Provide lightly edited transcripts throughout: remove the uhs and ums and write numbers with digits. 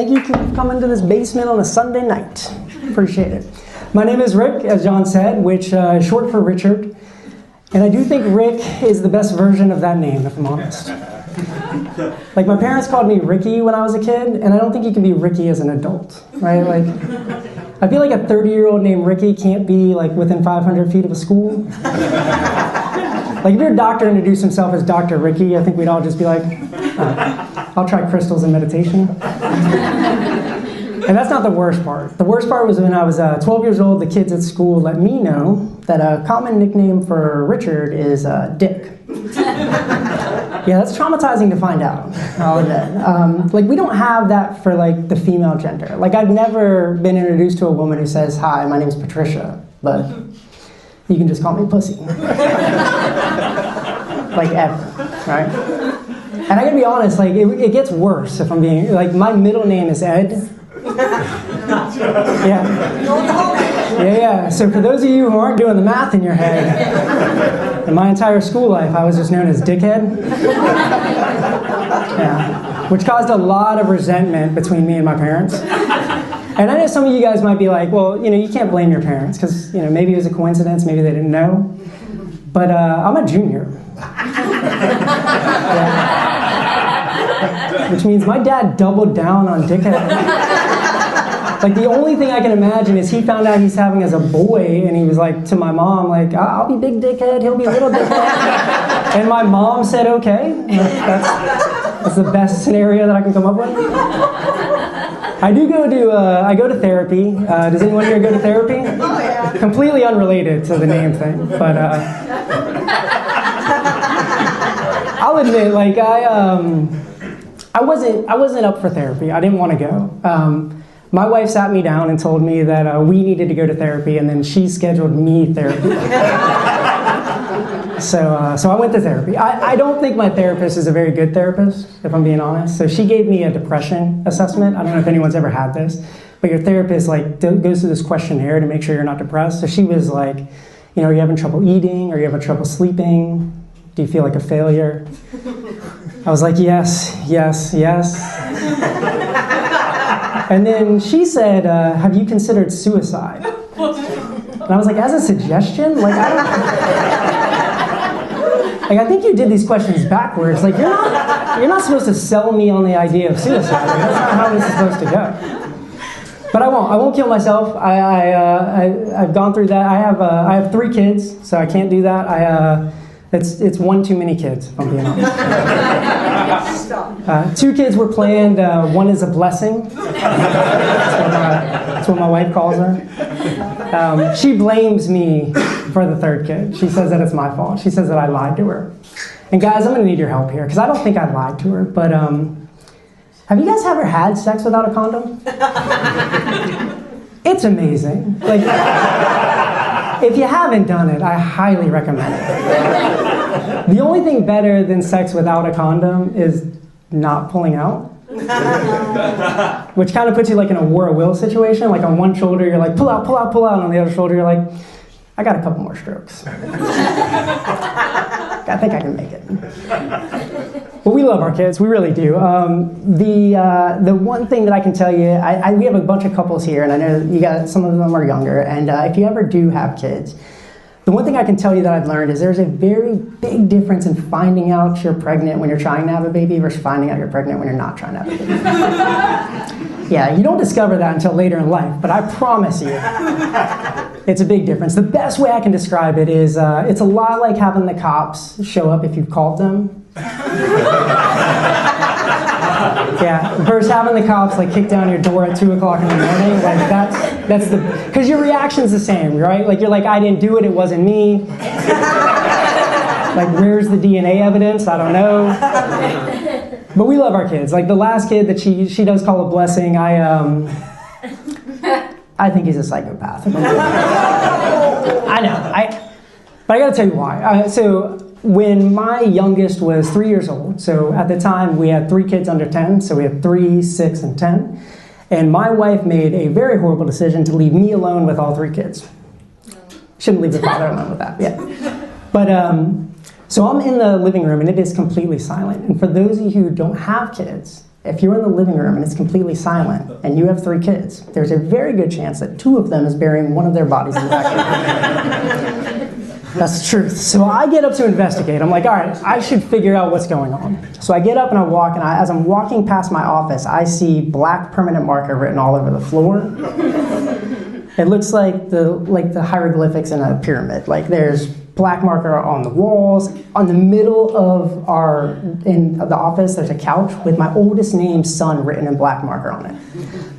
Thank you for coming to this basement on a Sunday night. Appreciate it. My name is Rick, as John said, which is short for Richard. And I do think Rick is the best version of that name, if I'm honest. Like, my parents called me Ricky when I was a kid, and I don't think you can be Ricky as an adult, right? Like, I feel like a 30-year-old named Ricky can't be, like, within 500 feet of a school. Like, if your doctor introduced himself as Dr. Ricky, I think we'd all just be like, I'll try crystals and meditation. And that's not the worst part. The worst part was when I was 12 years old, the kids at school let me know that a common nickname for Richard is Dick. Yeah, that's traumatizing to find out, I'll admit. Like, we don't have that for, like, the female gender. Like, I've never been introduced to a woman who says, "Hi, my name's Patricia, but you can just call me Pussy." Like, ever, right? And I gotta be honest, like, it gets worse if I'm being, like, my middle name is Ed. Yeah. So for those of you who aren't doing the math in your head, in my entire school life, I was just known as Dickhead. Yeah, which caused a lot of resentment between me and my parents. And I know some of you guys might be like, well, you know, you can't blame your parents because, you know, maybe it was a coincidence, maybe they didn't know. But I'm a junior. Yeah. Which means my dad doubled down on Dickhead. Like, the only thing I can imagine is he found out he's having as a boy, and he was like to my mom, like, "I'll be big dickhead, he'll be little dickhead." And my mom said, "Okay." That's the best scenario that I can come up with. I go to therapy. Does anyone here go to therapy? Oh, yeah. Completely unrelated to the name thing, but I'll admit, like, I wasn't up for therapy. I didn't want to go. My wife sat me down and told me that we needed to go to therapy, and then she scheduled me therapy. So I went to therapy. I don't think my therapist is a very good therapist, if I'm being honest. So she gave me a depression assessment. I don't know if anyone's ever had this, but your therapist, like, goes through this questionnaire to make sure you're not depressed. So she was like, you know, are you having trouble eating? Are you having trouble sleeping? Do you feel like a failure? I was like, yes. And then she said, have you considered suicide? And I was like, as a suggestion? Like, I think you did these questions backwards. Like, you're not supposed to sell me on the idea of suicide. Like, that's not how this is supposed to go. But I won't kill myself. I've gone through that. I have 3 kids, so I can't do that. It's one too many kids, if I'm being honest. 2 kids were planned. One is a blessing. That's what my wife calls her. She blames me for the 3rd kid. She says that it's my fault. She says that I lied to her. And guys, I'm going to need your help here, because I don't think I lied to her. But have you guys ever had sex without a condom? It's amazing. Like, if you haven't done it, I highly recommend it. The only thing better than sex without a condom is not pulling out. Which kind of puts you like in a war of will situation. Like, on one shoulder, you're like, pull out. And on the other shoulder, you're like, I got a couple more strokes. I think I can make it. But we love our kids, we really do. The one thing that I can tell you, we have a bunch of couples here, and I know some of them are younger, and if you ever do have kids, the one thing I can tell you that I've learned is there's a very big difference in finding out you're pregnant when you're trying to have a baby versus finding out you're pregnant when you're not trying to have a baby. Yeah, you don't discover that until later in life, but I promise you, it's a big difference. The best way I can describe it is it's a lot like having the cops show up if you've called them. Yeah, versus having the cops like kick down your door at 2 o'clock in the morning. Like, that's because your reaction's the same, right? Like, you're like, I didn't do it, it wasn't me. Like, where's the DNA evidence? I don't know. But we love our kids. Like, the last kid that she does call a blessing, I think he's a psychopath. I know. But I gotta tell you why. So when my youngest was 3 years old, so at the time we had 3 kids under 10, so we had 3, 6, and 10, and my wife made a very horrible decision to leave me alone with all 3 kids. Shouldn't leave the father alone with that, yeah. But so I'm in the living room and it is completely silent. And for those of you who don't have kids, if you're in the living room and it's completely silent and you have 3 kids, there's a very good chance that 2 of them is burying one of their bodies in the backyard. That's the truth. So I get up to investigate. I'm like, all right, I should figure out what's going on. So I get up and I walk, and as I'm walking past my office, I see black permanent marker written all over the floor. It looks like the hieroglyphics in a pyramid. Like there's black marker on the walls. On the middle of the office, there's a couch with my oldest name's son written in black marker on it.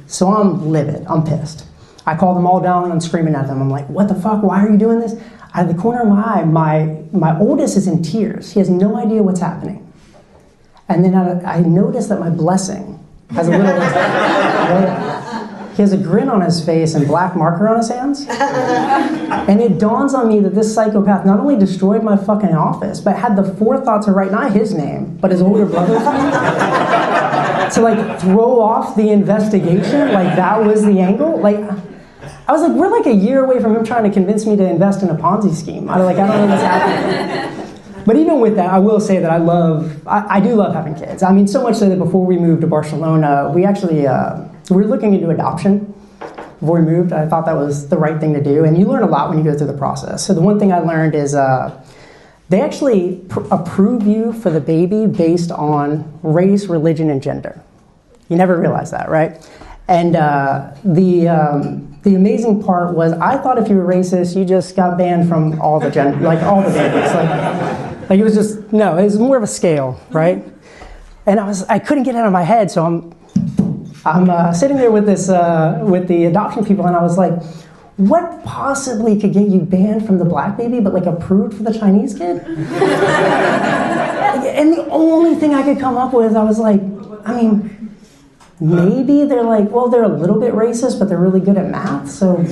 So I'm livid. I'm pissed. I call them all down and I'm screaming at them. I'm like, what the fuck? Why are you doing this? Out of the corner of my eye, my oldest is in tears. He has no idea what's happening. And then I notice that my blessing has a little... He has a grin on his face and black marker on his hands. And it dawns on me that this psychopath not only destroyed my fucking office, but had the forethought to write not his name, but his older brother's name. To like throw off the investigation, like that was the angle. Like, I was like, we're like a year away from him trying to convince me to invest in a Ponzi scheme. I don't know what's happening. But even with that, I will say that I do love having kids. I mean, so much so that before we moved to Barcelona, we actually, we were looking into adoption before we moved. I thought that was the right thing to do. And you learn a lot when you go through the process. So the one thing I learned is they actually approve you for the baby based on race, religion, and gender. You never realize that, right? And the amazing part was I thought if you were racist, you just got banned from all the all the babies. Like it was just, no, it was more of a scale, right? And I couldn't get it out of my head, so I'm sitting there with with the adoption people, and I was like, what possibly could get you banned from the black baby, but like approved for the Chinese kid? And the only thing I could come up with, I was like, I mean, maybe they're like, well, they're a little bit racist, but they're really good at math, so like,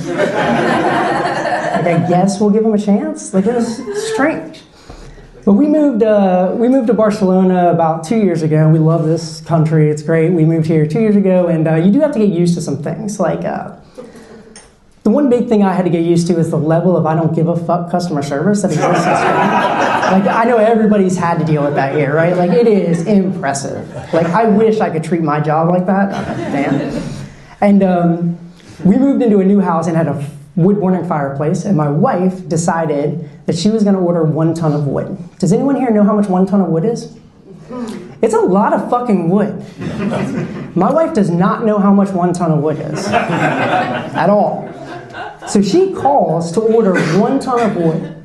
I guess we'll give them a chance. Like, it was strange. But we moved to Barcelona about 2 years ago. We love this country. It's great. We moved here 2 years ago, and you do have to get used to some things. Like, the one big thing I had to get used to is the level of I don't give a fuck customer service that exists in Spain. Like, I know everybody's had to deal with that here, right? Like, it is impressive. Like, I wish I could treat my job like that. Damn. And we moved into a new house and had a wood-burning fireplace, and my wife decided that she was going to order 1 ton of wood. Does anyone here know how much 1 ton of wood is? It's a lot of fucking wood. My wife does not know how much 1 ton of wood is at all. So she calls to order 1 ton of wood.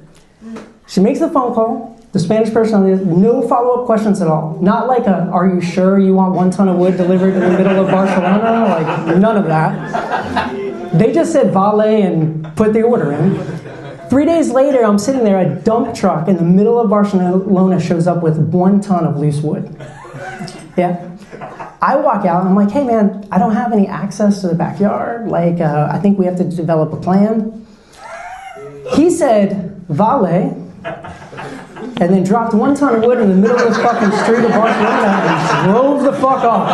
She makes the phone call. The Spanish person, no follow-up questions at all. Not like are you sure you want 1 ton of wood delivered in the middle of Barcelona? Like, none of that. They just said vale and put the order in. 3 days later, I'm sitting there, a dump truck in the middle of Barcelona shows up with 1 ton of loose wood. Yeah. I walk out and I'm like, hey man, I don't have any access to the backyard. Like, I think we have to develop a plan. He said, vale, and then dropped 1 ton of wood in the middle of the fucking street of Barcelona and drove the fuck off.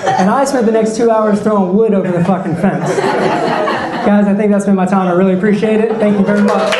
And I spent the next 2 hours throwing wood over the fucking fence. Guys, I think that's been my time. I really appreciate it. Thank you very much.